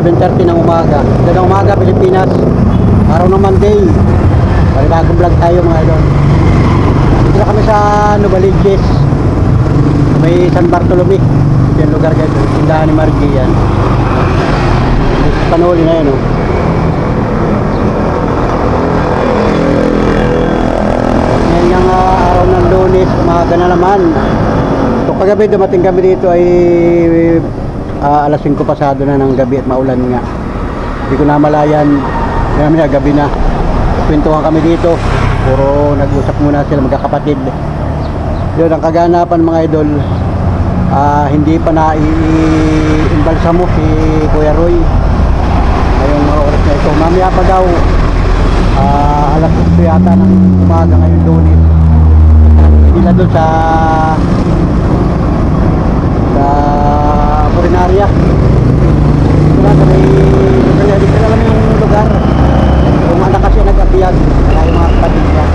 7:30 ng umaga. Ito ng umaga, Pilipinas. Araw ng Monday. Bagong vlog tayo mga idol. Dito na kami sa Novaliches. May San Bartolome. Ito yung lugar guys. Tindahan ni Margie yan. Panuli na yun, oh. Ngayon yung araw ng Lunes, umaga na naman. So kagabi dumating kami dito ay alas 5 pasado na ng gabi at maulan nga. Hindi ko namalayan. Kaya gabi na. Kwentuhan kami dito. Puro nag-usap muna sila magkakapatid. Yun ang kaganapan mga idol. Hindi pa na i-imbalsamo si Kuya Roy ngayong oras na ito. Mamaya pa daw alas 8 yata ng umaga ngayon Lunes. Nila doon sa Purinarya. Wala na may dito na lang yung lugar. Yung anak kasi nag-abiyag kaya yung mga kapatid niya.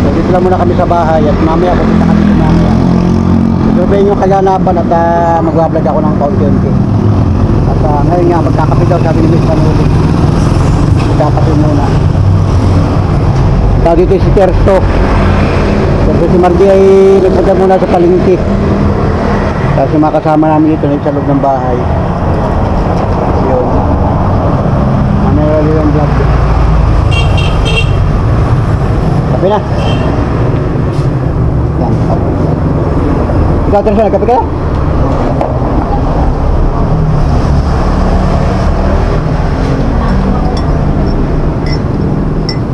So dito lang muna kami sa bahay at mamaya pupunta kami sa mamaya. Sabihin yung kaganapan at magbablog ako ng paunti-unti. At ngayon nga magkakape daw sabi ni Miss Panuli. Magkakape muna. Tawag ito si Tersto. Tersto si Margie ay nagpunta muna sa palengke. Kasi mga kasama namin dito sa loob ng bahay. Yun. Mamaya yung vlog. Kape na. Yan. Ikaw Terso, nagkape ka na?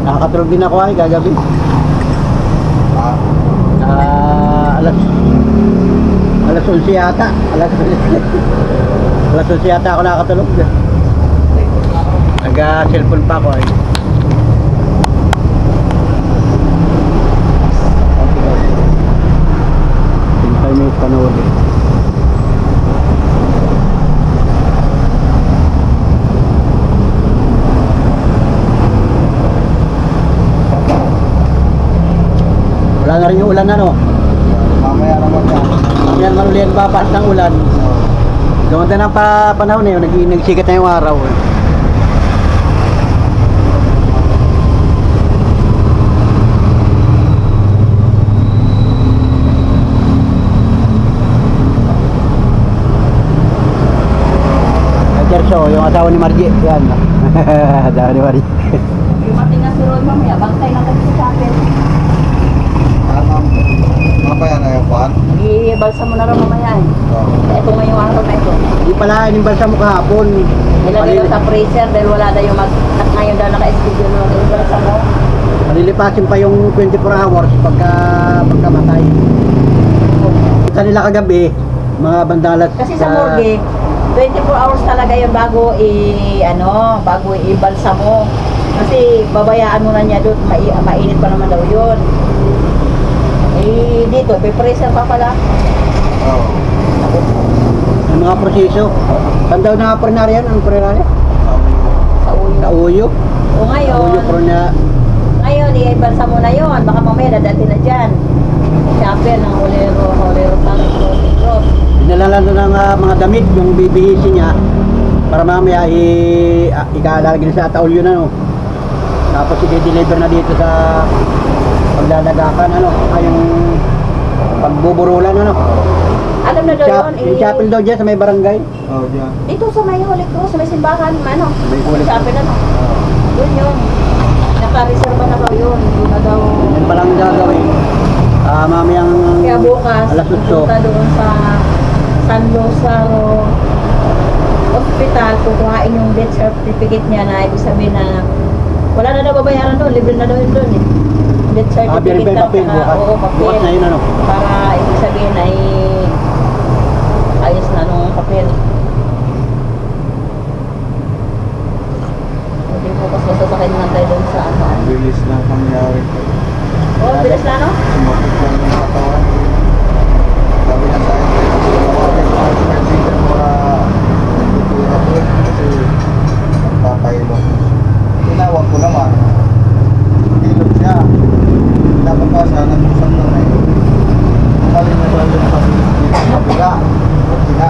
Nakakatulog din ako ay gagabi. Alas 11 yata. Alas 11 yata ako nakakatulog. Nag-cellphone pa ako ay. Hintay mo yung panuli. Wala na rin yung ulan ano? Mamaya naman yan. Mamaya naman ulit bapas ng ulan. Gawanda ng panahon eh, nagsikat na yung araw eh. So, yung asawa ni Margie, yan. Asawa ni Margie. Dumating na si Roy mamaya, bantay na kami sa chapel. Mamaya na yung pan? Ibalsa mo na rin mamaya eh. Ito ngayong araw na ito. Hindi pala, inimbalsa mo kahapon. Nilagay daw sa freezer dahil wala daw yung ngayon daw naka-schedule mo na ibalsa mo. Malilipasin pa yung 24 hours pagkamatay. Sa nila kagabi, mga bandalat. Kasi sa morgue, 24 hours talaga yung bago ibalsa mo. Kasi babayaan mo na niya doon, mainit pa naman daw yun. Eh dito, may freezer pa pala. Oo. Yung mga proseso. Saan daw na Purinarya? Ang Purinarya? Sa ulo. Sa Uyo. O ngayon, Uyo Purinarya. ngayon ibalsa mo na yun. Baka mamaya dadati na dyan. Chapel ng Olero Cross. Dinala na ng mga damit, yung bibihisi niya para mamaya ikalalagay sa Taulyo na no. Tapos i-deliver na dito sa paglalagakan yung pagbuburulan Alam na daw yun. Yung chapel daw dyan sa may barangay. Oo, diyan. Dito sa may Holy Cross, sa may simbahan, May Holy chapel Yun yun. Naka-reserve na daw yun. Yun na daw. Yan palang gagawin. Mamayang Kaya bukas, alas 8. pupunta doon sa San Lozaro Hospital, kukuhain yung death certificate niya na ibig sabihin na wala na daw babayaran doon, libre na daw yun doon eh. Death certificate Verify papel bukas. oo, papel. Bukas na yun Para ibig sabihin ay ayos na nung papel. Hindi po kasi masasakay naman tayo doon sa Bilis na pangyari. bilis na no? Sumakit lang yung katawan. Sabi niya sa akin, tawagin ko ang kaibigan para tutulak ko kasi magpapahilok. Tinawag ko naman. Hilok siya. Dapat pa siya, nag-usap na eh. Umaling na siya sa kabila. Okay na.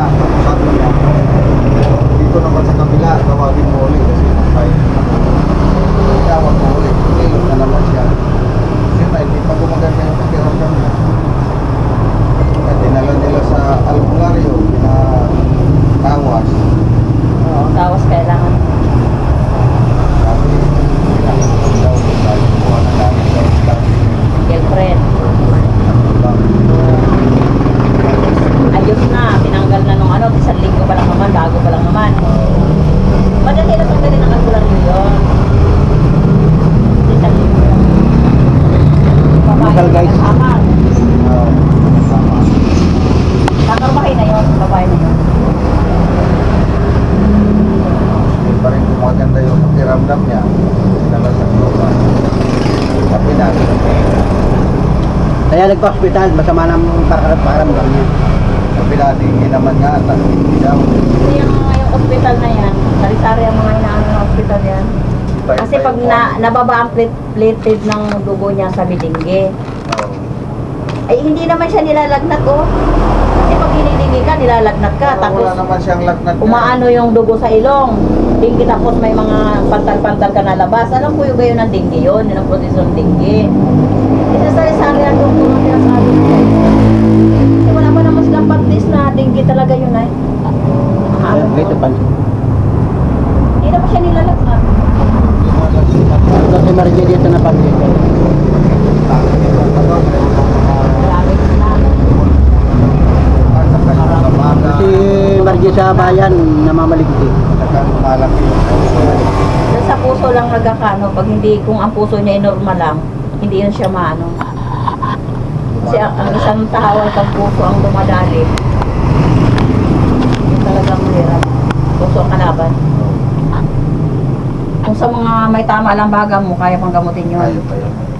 Kaya nagpa-hospital, masama ng pakiramdam niya. Kabila din naman nga, hindi daw. Kasi yung ospital na yan, sari-sari ang mga inaano ng ospital yan. Kasi pag nababa ang plated ng dugo niya sa bidingge, ay hindi naman siya nilalagnat oh. Kasi pag hinidingi ka, nilalagnat ka. Tapos Wala naman siyang lagnat. umaano yung dugo sa ilong. Dinggi tapos may mga pantal-pantal ka na labas. Alam ko yung gayon ng dinggi yun. Yun ang proteso ng dinggi. Kasi sari-sari ang doktor ang sinasabi niya. Eh, wala pa naman silang pantis na dinggi talaga yun ay. Ito pa. Hindi naman siya nilalagnat. Ito si Maria dito na pag-dito. Maraming sinabi. Si Maria sa bayan, namamaligti. Doon sa puso lang nagkakano. Pag hindi, kung ang puso niya ay normal lang, hindi yun siya maano. Kasi ang isang tao ay pag puso ang dumadali. Yun talagang mahirap. Puso ang kalaban. Kung sa mga may tama lang baga mo, kaya pang gamutin yun.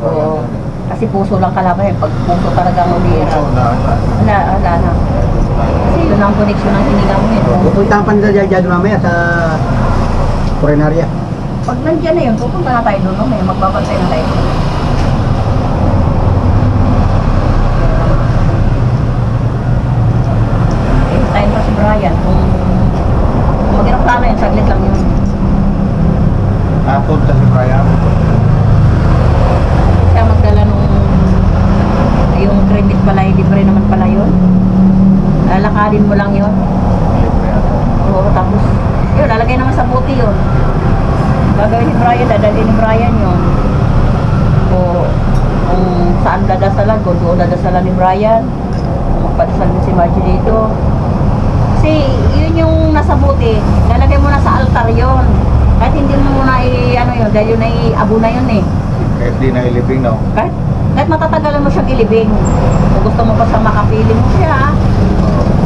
Oo. Kasi puso lang kalaban yun. Pag puso talagang mahirap. Wala na. Kasi yun ang koneksyon ng hininga mo yun. Pupunta pa nila dyan mamaya sa Coronarya. Pag nandiyan na yun, pupunta na tayo doon. May magbabantay na tayo. Tayo pa si Brian. Kung mag-irap na yun, saglit lang yun. Napunta si Brian. Siya magdala nung yung credit pala, libre naman pala yun. Lalakadin mo lang yun. Oo, tapos yun, lalagay naman sa buti yun. Gagawin ni Brian, dadalhin ni Brian yun. O kung saan dadasalan, kung doon dadasalan ni Brian, magpadasal mo si Margie dito. Kasi yun yung nasa buti, lalagay mo na sa altar yun. Kahit hindi mo muna ano yun, dahil yun ay abo na yun eh. Kahit di na ilibing, no? Kahit matatagalan mo siyang ilibing. Kung gusto mo pa sa makapili mo siya,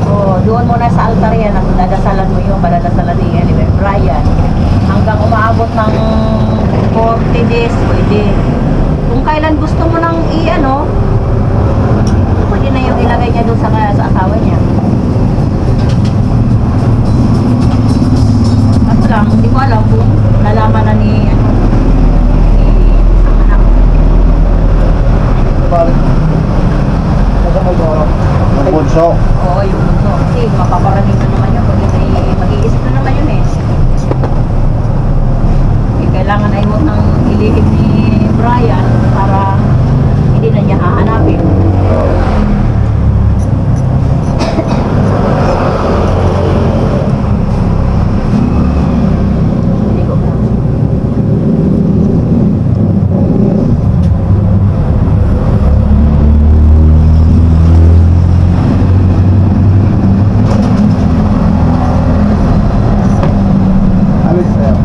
o doon muna sa altar yan, at dadasalan mo yung padadasalan ni Brian. Hanggang umaabot ng 40 days, pwede. Kung kailan gusto mo nang i-ano, pwede na yung ilagay niya doon sa asawa niya. Kaso lang, hindi ko alam kung nalaman na ni ang anak. Ang bunso. Oo, yung bunso. Kasi mapaparating na naman yun. Pag yun ay mag-iisip na naman yun eh. Kailangan ay huwag nang ilihim ni Brian para hindi na niya hahanapin. Hindi ko alam. Alis sa'yo.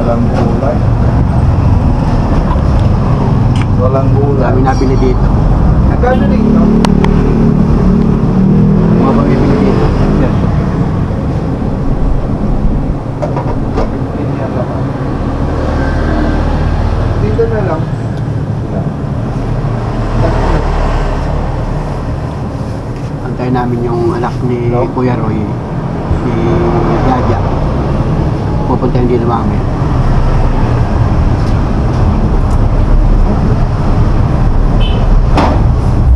Walang gulay. Walang gulay. Dami nabili dito. Nagkano dito? Mga bumibili dito. Yes. Dito na lang. Antay namin yung anak ni Hello? Kuya Roy. pupuntahin dito mamaya.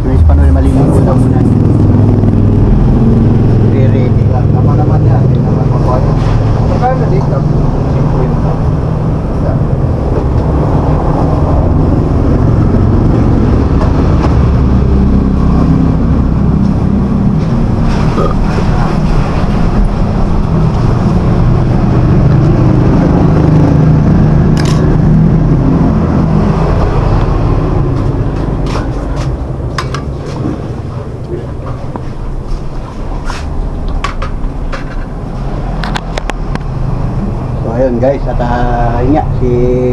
Guys, paano rin maliligo na muna. Ready. Tama naman yan. Hindi naman makuha yun. Magkano na dito? 50. Yan. So ayun guys, at yun nga, si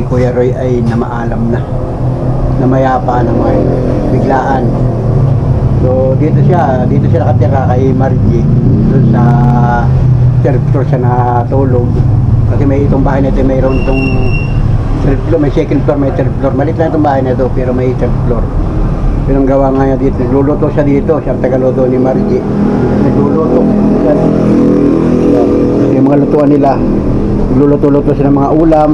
Kuya Roy ay namaalam na. Namayapa na mga biglaan. So dito siya nakatira kay Margie doon sa third floor siya natulog. Kasi may itong bahay na ito, mayroon itong third floor, may second floor, may third floor. Malit lang itong bahay na ito, pero may third floor. Pero ang gawa nga niya dito, nagluluto siya dito, siya ang tagaluto ni Margie. Nagluluto siya. Yung mga lutuan nila, nagluluto-luto siya ng mga ulam.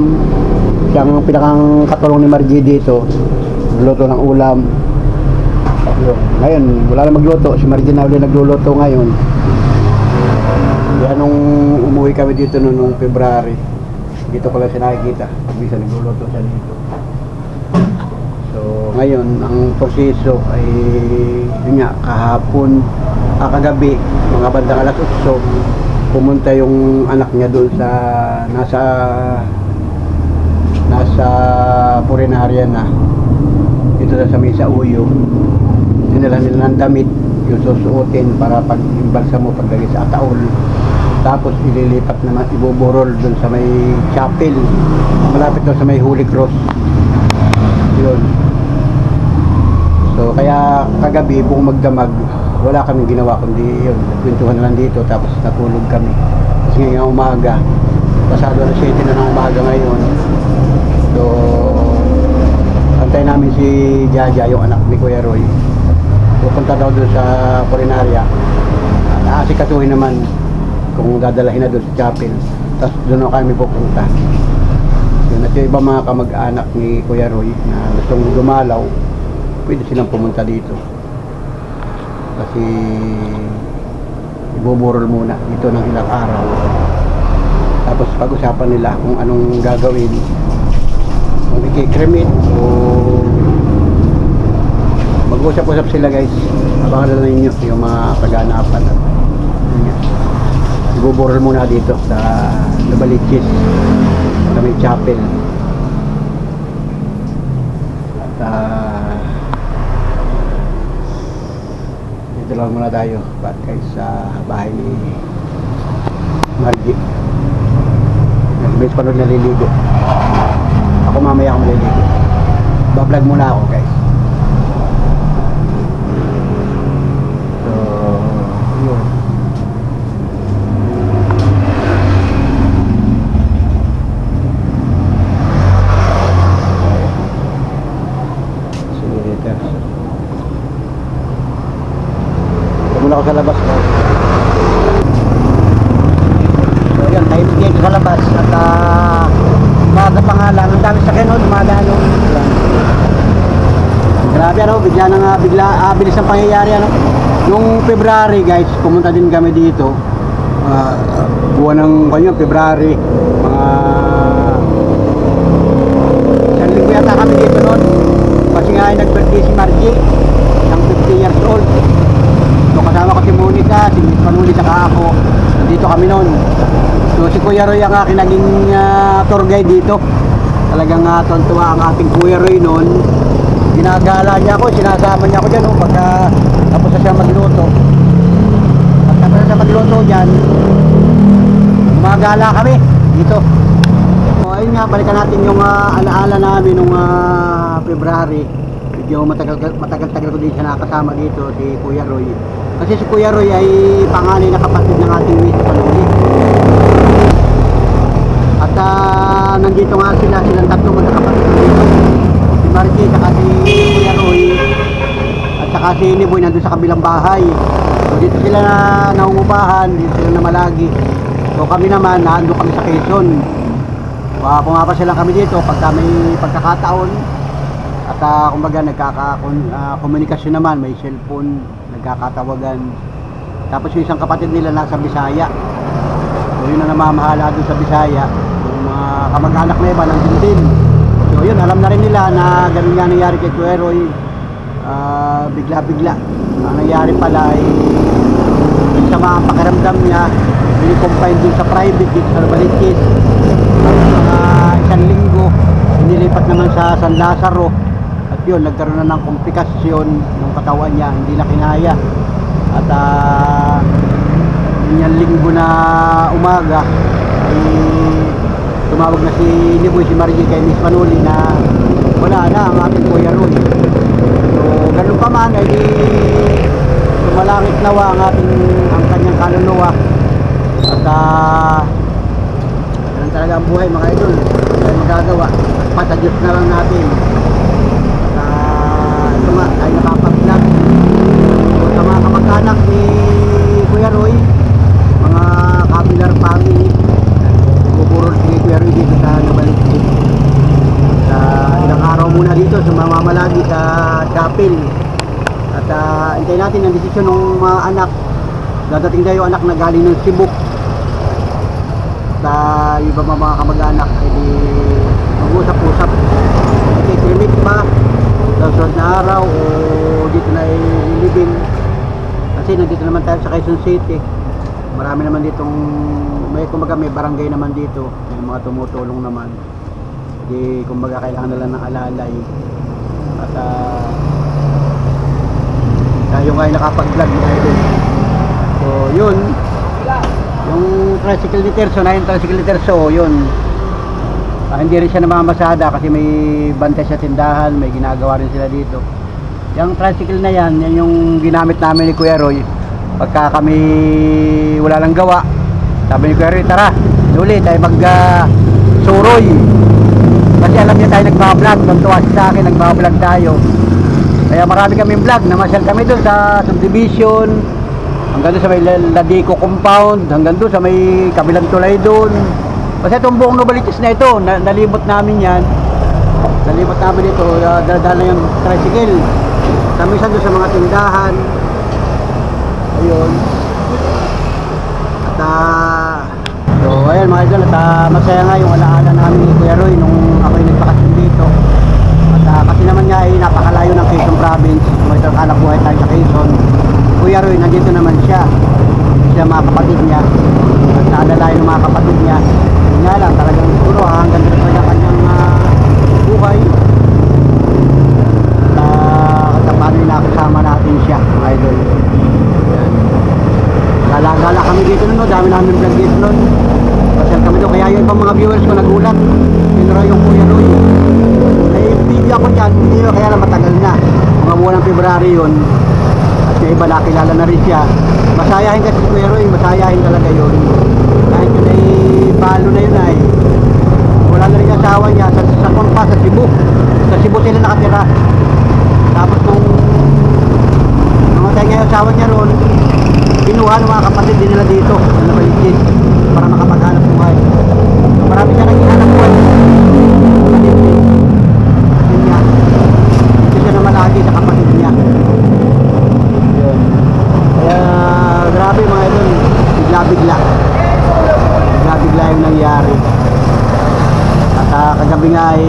Siya ang pinakang katulong ni Margie dito, nagluluto ng ulam. Ngayon, wala na magluto. Si Margie na ulit nagluluto ngayon. Kaya nung umuwi kami dito noong February, dito ko lang siya nakikita. Bisa nagluluto siya dito. So, ngayon, ang proseso ay, yun nga, kahapon, kagabi, mga bandang alas 8, pumunta yung anak niya doon sa, nasa Purinarya na. Dito na sa Mesa Uyo. Dinala nila ng damit yung susuotin para pag imbalsa mo paglagay sa ataol. Tapos ililipat naman, ibuburol dun sa may chapel, malapit doon sa may Holy Cross. Yun. So kaya kagabi buong magdamag wala kaming ginawa kundi yun, nagkwentuhan na lang dito tapos natulog kami. Kasi ngayong umaga, pasado na 7 na ng umaga ngayon. So antay namin si Jaja, yung anak ni Kuya Roy. Pupunta daw doon sa Purinarya. Aasikasuhin naman kung dadalahin na doon sa chapel. Tapos doon na kami pupunta. Yun, at yung iba mga kamag-anak ni Kuya Roy na gustong dumalaw, pwede silang pumunta dito. Kasi ibuburol muna dito ng ilang araw. Tapos pag-usapan nila kung anong gagawin. Kung ikikremit o mag-usap-usap sila guys. Abangan na ninyo yung mga kaganapan. Ibuburol muna dito sa Nabalichis sa may chapel. At dito lang muna tayo guys sa bahay ni Margie. May panood naliligo. Ako mamaya ako maliligo. Bablog muna ako guys. So yun. Muna ako sa labas guys. So yun, tayo dito sa labas at umaga pa nga lang, ang dami sa kanon, umaga ano. Grabe ano, bilis ang pangyayari ano. Nung February guys, pumunta din kami dito. Buwan ng February, mga isang linggo yata kami dito noon. Kasi nga ay nag-birthday si Margie ng 50 years old. So kasama ko si Monica, si Miss Manuli saka ako. Nandito kami noon. So si Kuya Roy ang aking naging tour guide dito. Talagang tuwan-tuwa ang ating Kuya Roy noon. Ginagala niya ako, sinasama niya ako dyan pagka tapos na siya magluto. At tapos na siya magluto dyan, gumagala kami dito. So ayun nga, balikan natin yung alaala namin nung February. Medyo matagal-tagal ko din siya nakasama dito, si Kuya Roy. Kasi si Kuya Roy ay panganay na kapatid ng ating Miss Manuli. At nandito nga silang tatlong magkakapatid dito. Si Margie, saka si Kuya Roy, at saka si Niboy nandun sa kabilang bahay. So dito sila na nangungupahan, dito sila na malagi. So kami naman, nandun kami sa Quezon. Pumapasya lang kami dito pagka may pagkakataon. At kumbaga nagkaka-komunikasyon naman, may cellphone, nagkakatawagan. Tapos yung isang kapatid nila nasa Bisaya. So yun ang namamahala doon sa Bisaya. Yung mga kamag-anak na iba nandun din. So yun, alam na rin nila na ganun nga nangyari kay Kuya Roy. Bigla-bigla. Ang nangyari pala ay sama ang pakiramdam niya. Binicompine dun sa private dito sa Baliches. Mga isang linggo, inilipat naman sa San Lazaro. At yun, nagkaroon na ng komplikasyon yung katawan niya, hindi na kinaya. At yung linggo na umaga ay tumawag na si Niboy, si Margie kay Miss Manoli na wala na ang ating Kuya Roy. So ganun pa man ay tumalangit nawa ang kanyang kaluluwa. At ganun talaga ang buhay mga idol, ay magagawa, pata Diyos na lang natin. Ito nga ay napapag-vlog. So sa mga kamag-anak ni Kuya Roy, mga Kabilar family, buburo si Kuya Roy dito sa Nabaliches. Sa ilang araw muna dito sa mamamalagi sa chapel. At hintayin natin ang desisyon ng mga anak. Dadating daw yung anak na galing ng Cebu. Sa iba mga kamag-anak ay di mag-usap-usap. Ikikrimit ba sa susunod na araw o dito na ilibing. Kasi nandito naman tayo sa Quezon City. Marami naman ditong may kumbaga may barangay naman dito, may mga tumutulong naman. Di kumbaga kailangan nila ng alalay. At tayo nga ay nakapag-vlog mga idol. So yun, yung tricycle ni Terso na yung tricycle ni Terso, yun. Hindi rin siya namamasada kasi may bantay sa tindahan, may ginagawa rin sila dito. Yung tricycle na yan yung ginamit namin ni Kuya Roy pagka kami wala lang gawa. Sabi ni Kuya Roy, tara, uli tayo mag-suroy. Kasi alam niya tayo nagbablog, tuntua siya sa akin, nagbablog tayo. Kaya marami kaming vlog, namasyal kami doon sa subdivision, hanggang doon sa may Ladico compound, hanggang doon sa may kabilang tulay doon. Kasi itong buong Nabaliches na ito, nalibot namin yan. Nalibot namin ito, dala-dala yung tricycle. Kamisan doon sa mga tindahan. Ayun. At so ayun mga idol, at masaya nga yung alaala namin ni Kuya Roy nung ako'y nagpakasyon dito. At kasi naman nga ay napakalayo ng Quezon Province. May hanap buhay tayo sa Quezon. Kuya Roy, nandito naman siya. Siya mga kapatid niya. At naadalayo ng mga kapatid niya. Yun nga lang, talagang siguro hanggang dito talaga kanyang buhay. At paano yung nakasama natin siya mga idol. Gala-gala kami dito nun, no? Dami namin vlog dito nun. Pasyal kami doon, kaya yung ibang mga viewers ko nagulat. Yun raw yung Kuya Roy. Ay video ako dyan, hindi na kaya na matagal na. Mga buwan ng February yun. At yung iba nakilala na rin siya. Masayahin kasi si Kuya Roy, masayahin talaga yun. Kahit yun ay palo na yun ay wala na rin yung asawa niya sa Kumpa, sa Cebu. Sa Cebu sila nakatira. Tapos nung namatay nga yung asawa niya ron, kinuha ng mga kapatid din nila dito sa Nabaliches para makapaghanap buhay. So, marami siya naging hanap buhay. Kapatid din. Yun niya. Dito siya naman lagi sa kapatid niya. Yun. Kaya grabe mga idol. Bigla-bigla. Bigla-bigla yung nangyari. At kagabi nga ay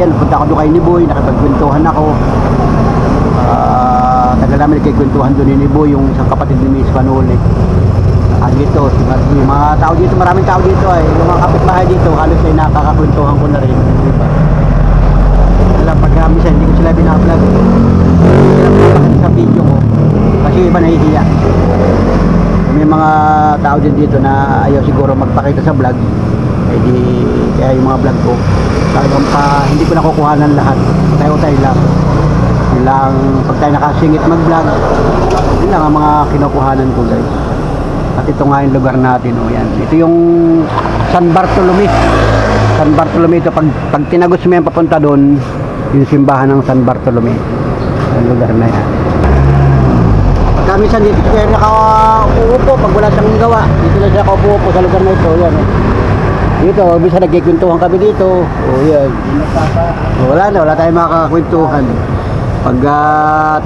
yan, punta ako doon kay Niboy, nakipagkwentuhan ako. Tagal namin nagkikwentuhan doon ni Niboy, yung isang kapatid ni Miss Manoli. Dito, si Margie, mga tao dito, maraming tao dito ay yung mga kapitbahay dito, halos ay nakakakwentuhan ko na rin, diba? Alam, pag minsan hindi ko sila binablog, sila pinapakita sa video ko kasi iba nahihiya. May mga tao din dito na ayaw siguro magpakita sa vlog, eh di kaya yung mga vlog ko talagang hindi ko nakukuhanan lahat, tayo-tayo lang pag tayo nakasingit mag vlog, yun lang ang mga kinukuhanan ko guys. At ito nga yung lugar natin, oh, yan. Ito yung San Bartolome. San Bartolome ito, pag tinagos mo yan papunta doon, yung simbahan ng San Bartolome. Yung lugar na yan. Pagka minsan dito kaya nakauupo pag wala siyang gawa. Dito na siya nakauupo sa lugar na ito, yan. Dito, bisa nagkikwentuhan kami dito. O yan. Wala tayong makakakwentuhan. Pag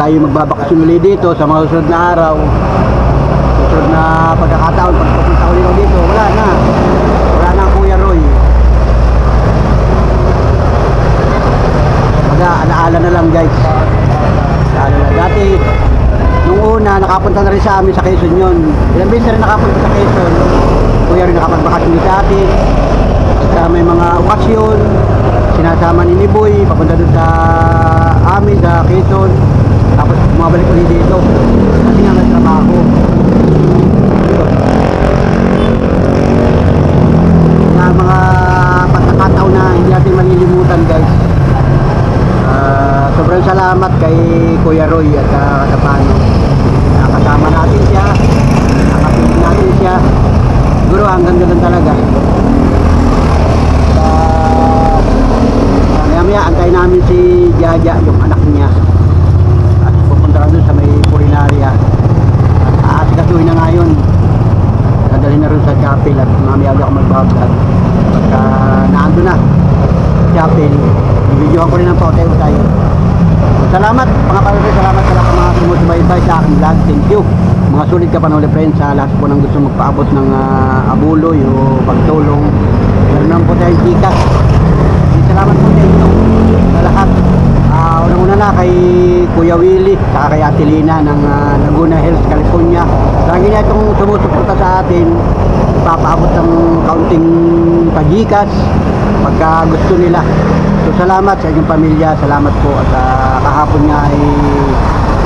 tayo magbabakasyon ulit dito sa mga susunod na araw, susunod na pagkakataon, pag pupunta ulit dito, wala na ang Kuya Roy. Alaala na lang guys. Alaala na. Dati, nung una, nakapunta na rin sa amin sa Quezon yun. Ilang beses na rin nakapunta sa Quezon. Kuya rin nakapagbakasyon dito sa atin. At may mga okasyon, sinasama ni Niboy, papunta doon sa amin, sa Quezon. Tapos bumabalik ulit dito. Kasi nga may trabaho. Mga pagkakataon na hindi natin malilimutan guys. Sobrang salamat kay Kuya Roy at Katapano. Nakasama natin siya, nakapiling natin siya. Siguro hanggang doon talaga. Maya antay namin si Jaja, yung anak niya. At pupunta lang doon sa may Purinaria. At aasikasuhin na ngayon. Dadalhin na rin sa chapel at mamaya ulit ako mag-vlog. Pagka naando na chapel, i-videohan ko rin ng pautay tayo. Salamat mga kapatid, salamat sa lahat ng mga sumusubaybay sa aking vlog. Thank you mga sulit ka panuli friends, sa lahat po nang gusto magpaabot ng abuloy o pagtulong. Meron naman po tayong Gcash. Salamat po sa inyo sa lahat. Unang-una na kay Kuya Willie, saka kay Ate Lina ng Laguna Hills, California. Lagi na itong sumusuporta sa atin, papaabot ng kaunting pa-Gcash pagka gusto nila. So salamat sa inyong pamilya, salamat po. At kahapon nga ay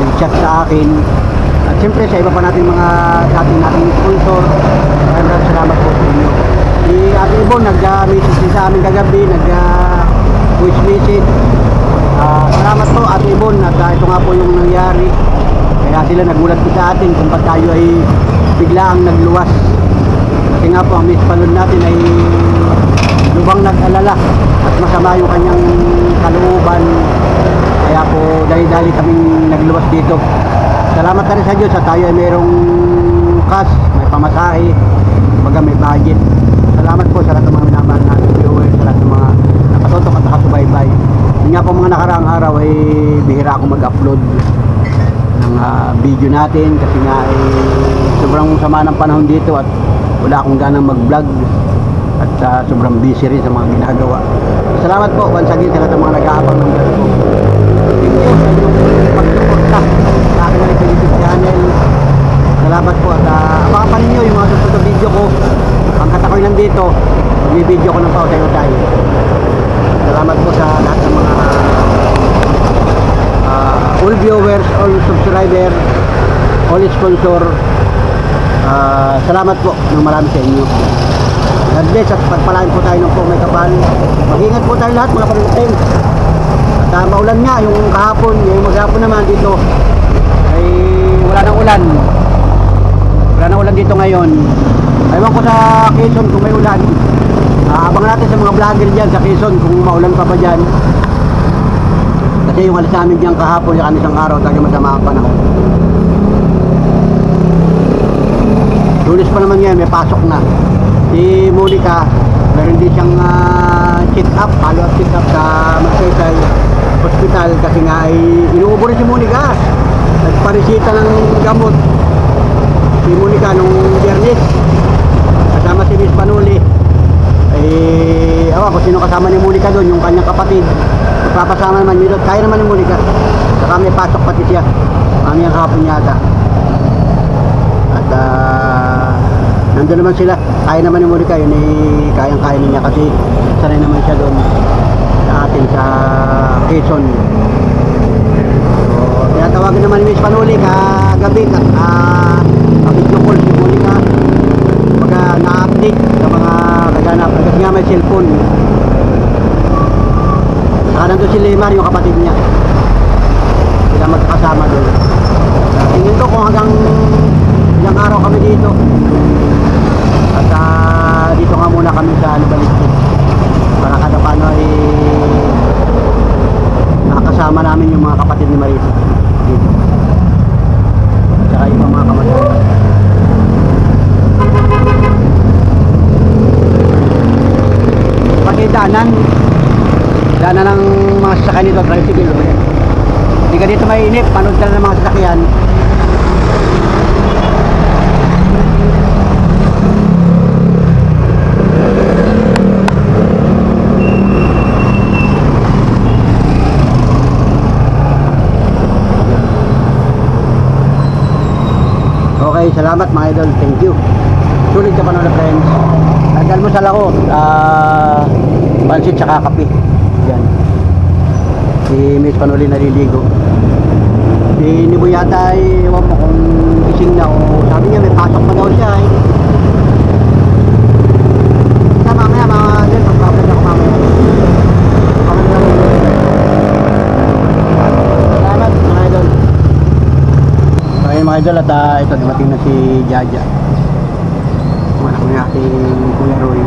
nag-chat sa akin. At siyempre sa iba pa natin mga nating sponsor, maraming salamat po sa inyo. Si Ate Ibon nag-message sa amin kagabi, nag-voice message. Salamat po Ate Ibon, at ito nga po yung nangyari. Kaya sila nagulat po sa atin kung ba't tayo ay biglaang nagluwas. Kasi nga po ang Miss Palon natin ay lubang nag-alala at masama yung kanyang kalooban. Kaya po dali-dali kaming nagluwas dito. Salamat na rin sa Diyos at tayo ay mayroong cash, may pamasahe, baga may budget. Salamat po sa lahat ng mga minamahal natin viewers, sa lahat ng mga nakatutok at nakasubaybay. Yun nga po mga nakaraang araw ay bihira ako mag-upload ng video natin kasi nga ay sobrang sama ng panahon dito at wala akong ganang mag-vlog at sobrang busy rin sa mga ginagawa. Salamat po once again sa lahat ng mga nag-aabang ng vlog ko. Thank you sa inyong pagsuporta sa aking YouTube channel. Salamat po at abangan pa ninyo yung mga susunod na video ko. Pagkat ako'y nandito, mag-video ko ng pautay-utay. Salamat po sa lahat ng mga all viewers, all subscriber, all sponsor. Salamat po ng marami sa inyo. God bless at pagpalain po tayo ng po may kapal. Mag-ingat po tayo lahat mga panulitin. At maulan nga yung kahapon, yung maghapon naman dito ay wala nang ulan. Wala nang ulan dito ngayon. Ewan ko sa Quezon kung may ulan. Abangan natin sa mga vlogger dyan sa Quezon kung maulan pa ba dyan. Kasi yung alis namin dyan kahapon, yung isang araw, talaga masama ang panahon. Lunes pa naman yan, may pasok na. Si Monica, meron din siyang check-up, follow-up check-up sa Magsaysay Hospital kasi nga ay inuubo rin si Monica. Nagparisita ng gamot si Monica nung Biyernes kasama si Miss Panuli. Awan kung sino kasama ni Monica doon, yung kanyang kapatid. Magpapasama naman yun doon, kaya naman ni Monica. Saka may pasok pati siya mamayang hapon yata. At nandun naman sila, kaya naman ni Monica, yun kayang-kaya niya kasi sanay naman siya doon sa atin sa Quezon. So tinatawagan naman ni Miss Panuli kagabi video call si Monica pagka na-update sa mga kaganapan kasi nga may cellphone. Saka nandun si Lemar, yung kapatid niya, sila magkakasama doon. Tingin ko kung hanggang ilang araw kami dito at dito nga muna kami sa Lubalistik para kada paano ay nakakasama namin yung mga kapatid ni Marisa dito at saka yung mga kamag-anak. daanan. Daanan ng mga sasakyan dito, tricycle. Oh, yan. Hindi ka dito mainip, panood ka na ng mga sasakyan. Okay, salamat mga idol. Thank you. Sulit ka pa na friends. Nag-almusal ako. Pansit tsaka kape. Yan. Si Miss Panuli naliligo. Si Nibo yata ay ewan mo kung gising na o sabi niya may pasok pa daw siya eh. Sa mamaya mga idol, magpapalad ako mamaya. Salamat mga idol. Okay mga idol at ito dumating na si Jaja. Mga anak ng ating Kuya Roy.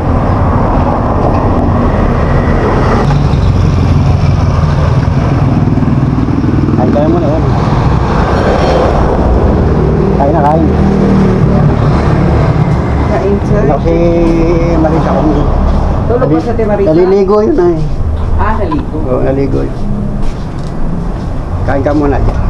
Kain tayo muna yun. Kain na kain. Kain, sir. Ano si Marisa kung Tulog ba sa Marisa? naliligo yun ay. Ah, naligo. Oo, naligo yun. Kain ka muna dyan.